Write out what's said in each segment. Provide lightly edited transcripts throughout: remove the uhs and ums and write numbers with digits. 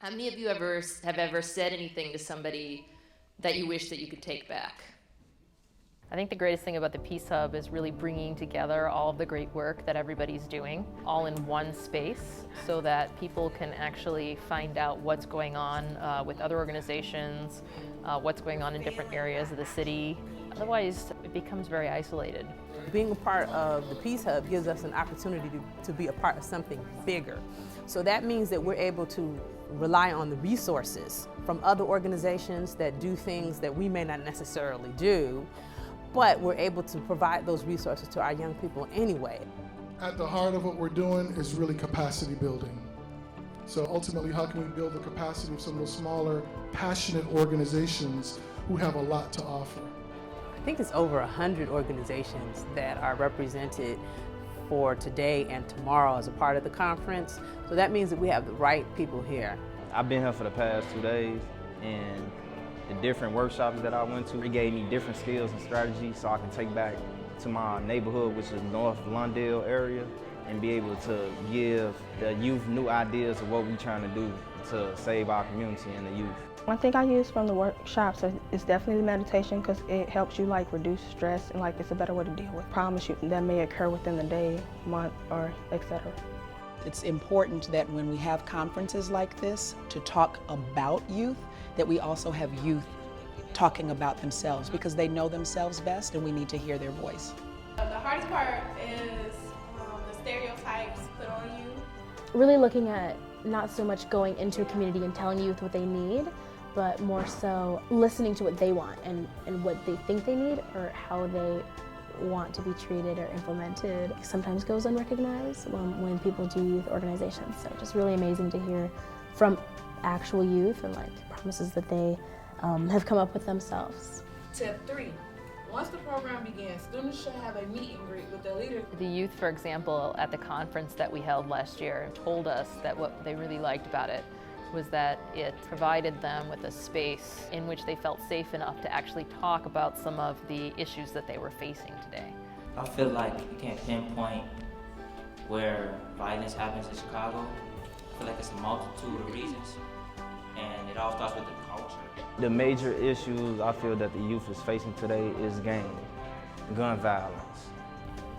How many of you have ever said anything to somebody that you wish that you could take back? I think the greatest thing about the Peace Hub is really bringing together all of the great work that everybody's doing all in one space so that people can actually find out what's going on with other organizations, what's going on in different areas of the city. Otherwise, it becomes very isolated. Being a part of the Peace Hub gives us an opportunity to be a part of something bigger. So that means that we're able to rely on the resources from other organizations that do things that we may not necessarily do, but we're able to provide those resources to our young people anyway. At the heart of what we're doing is really capacity building. So ultimately, how can we build the capacity of some of those smaller, passionate organizations who have a lot to offer? I think it's over 100 organizations that are represented for today and tomorrow as a part of the conference. So that means that we have the right people here. I've been here for the past 2 days, and the different workshops that I went to, it gave me different skills and strategies so I can take back to my neighborhood, which is North Lawndale area, and be able to give the youth new ideas of what we're trying to do to save our community and the youth. One thing I use from the workshops is definitely meditation, because it helps you reduce stress, and it's a better way to deal with problems that may occur within the day, month, or etc. It's important that when we have conferences like this to talk about youth, that we also have youth talking about themselves, because they know themselves best and we need to hear their voice. The hardest part is the stereotypes put on you. Really looking at not so much going into a community and telling youth what they need, but more so listening to what they want and what they think they need or how they want to be treated or implemented. Sometimes goes unrecognized when people do youth organizations. So just really amazing to hear from actual youth and promises that they have come up with themselves. Tip 3. Once the program begins, students should have a meet and greet with their leader. The youth, for example, at the conference that we held last year told us that what they really liked about it was that it provided them with a space in which they felt safe enough to actually talk about some of the issues that they were facing today. I feel like you can't pinpoint where violence happens in Chicago. I feel like it's a multitude of reasons, and it all starts with the culture. The major issues I feel that the youth is facing today is gun violence.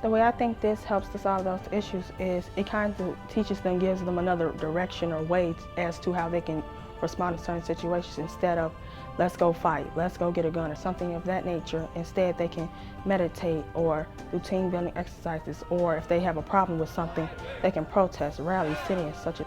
The way I think this helps to solve those issues is it kind of teaches them, gives them another direction or way as to how they can respond to certain situations instead of let's go fight, let's go get a gun or something of that nature. Instead, they can meditate or do team building exercises, or if they have a problem with something, they can protest, rally, sit-ins, such as